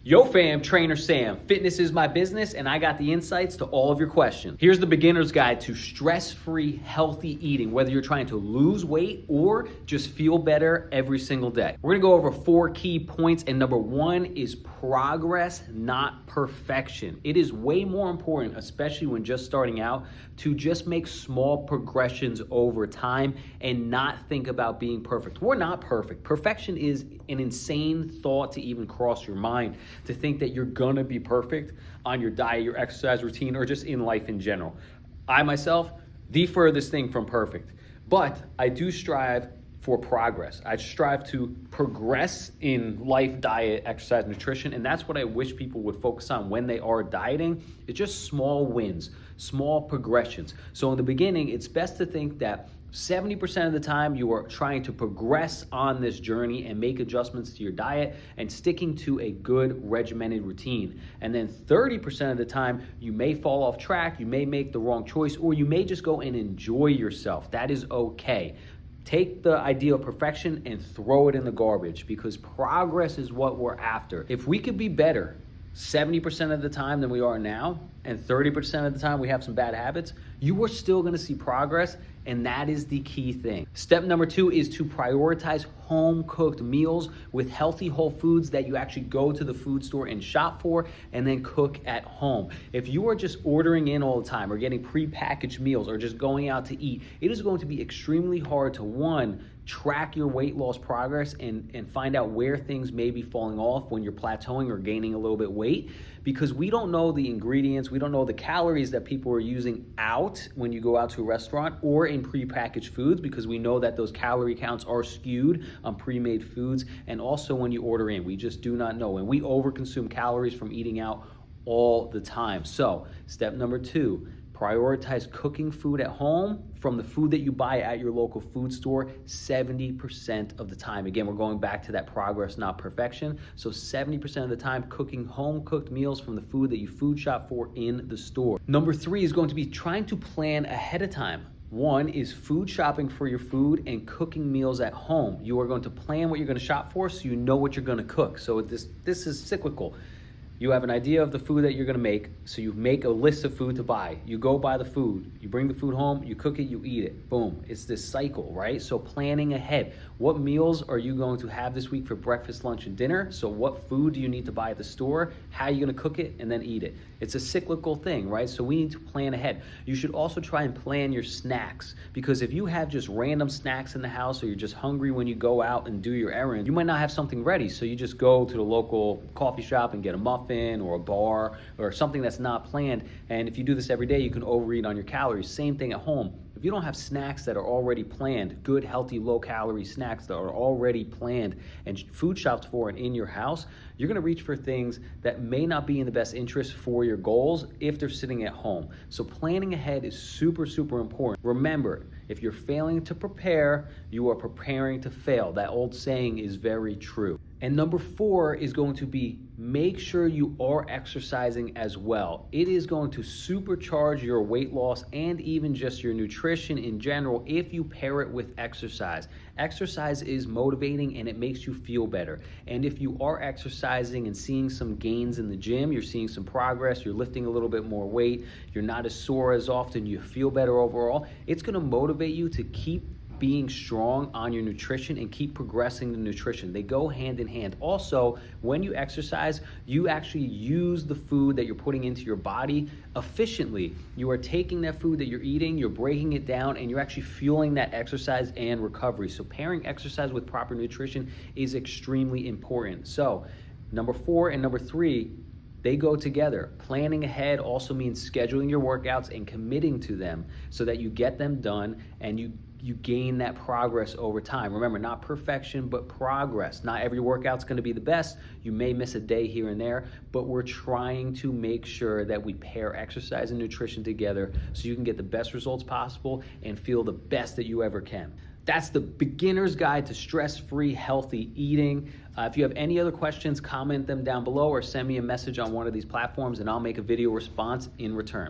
Yo fam, Trainer Sam. Fitness is my business and I got the insights to all of your questions. Here's the beginner's guide to stress-free, healthy eating, whether you're trying to lose weight or just feel better every single day. We're gonna go over 4 key points, and number 1 is progress, not perfection. It is way more important, especially when just starting out, to just make small progressions over time and not think about being perfect. We're not perfect. Perfection is an insane thought to even cross your mind, to think that you're gonna be perfect on your diet, your exercise routine, or just in life in general. I myself, the furthest thing from perfect, but I do strive for progress. I strive to progress in life, diet, exercise, nutrition, and that's what I wish people would focus on when they are dieting. It's just small wins, small progressions. So in the beginning, it's best to think that 70% of the time you are trying to progress on this journey and make adjustments to your diet and sticking to a good regimented routine. And then 30% of the time you may fall off track, you may make the wrong choice, or you may just go and enjoy yourself. That is okay. Take the idea of perfection and throw it in the garbage, because progress is what we're after. If we could be better 70% of the time than we are now, and 30% of the time we have some bad habits, you are still gonna see progress, and that is the key thing. Step number 2 is to prioritize home-cooked meals with healthy whole foods that you actually go to the food store and shop for and then cook at home. If you are just ordering in all the time or getting pre-packaged meals or just going out to eat, it is going to be extremely hard to, 1, track your weight loss progress and find out where things may be falling off when you're plateauing or gaining a little bit weight, because we don't know the ingredients, we don't know the calories that people are using out when you go out to a restaurant or in pre-packaged foods, because we know that those calorie counts are skewed on pre-made foods, and also when you order in, we just do not know, and we overconsume calories from eating out all the time. So step number 2, prioritize cooking food at home from the food that you buy at your local food store 70% of the time. Again, we're going back to that progress, not perfection. So 70% of the time, cooking home-cooked meals from the food that you food shop for in the store. Number 3 is going to be trying to plan ahead of time. 1 is food shopping for your food and cooking meals at home. You are going to plan what you're going to shop for so you know what you're going to cook. So this is cyclical. You have an idea of the food that you're gonna make, so you make a list of food to buy. You go buy the food, you bring the food home, you cook it, you eat it, boom. It's this cycle, right? So planning ahead. What meals are you going to have this week for breakfast, lunch, and dinner? So what food do you need to buy at the store? How are you gonna cook it and then eat it? It's a cyclical thing, right? So we need to plan ahead. You should also try and plan your snacks, because if you have just random snacks in the house, or you're just hungry when you go out and do your errand, you might not have something ready. So you just go to the local coffee shop and get a muffin or a bar or something that's not planned. And if you do this every day, you can overeat on your calories. Same thing at home. If you don't have snacks that are already planned, good, healthy, low-calorie snacks that are already planned and food shopped for and in your house, you're gonna reach for things that may not be in the best interest for your goals if they're sitting at home. So planning ahead is super, super important. Remember, if you're failing to prepare, you are preparing to fail. That old saying is very true. And number 4 is going to be make sure you are exercising as well. It is going to supercharge your weight loss and even just your nutrition in general if you pair it with exercise. Exercise is motivating and it makes you feel better. And if you are exercising and seeing some gains in the gym, you're seeing some progress, you're lifting a little bit more weight, you're not as sore as often, you feel better overall, it's gonna motivate you to keep being strong on your nutrition and keep progressing the nutrition. They go hand in hand. Also, when you exercise, you actually use the food that you're putting into your body efficiently. You are taking that food that you're eating, you're breaking it down, and you're actually fueling that exercise and recovery. So pairing exercise with proper nutrition is extremely important. So number 4 and number 3, they go together. Planning ahead also means scheduling your workouts and committing to them so that you get them done and you gain that progress over time. Remember, not perfection, but progress. Not every workout's gonna be the best. You may miss a day here and there, but we're trying to make sure that we pair exercise and nutrition together so you can get the best results possible and feel the best that you ever can. That's the beginner's guide to stress-free, healthy eating. If you have any other questions, comment them down below or send me a message on one of these platforms and I'll make a video response in return.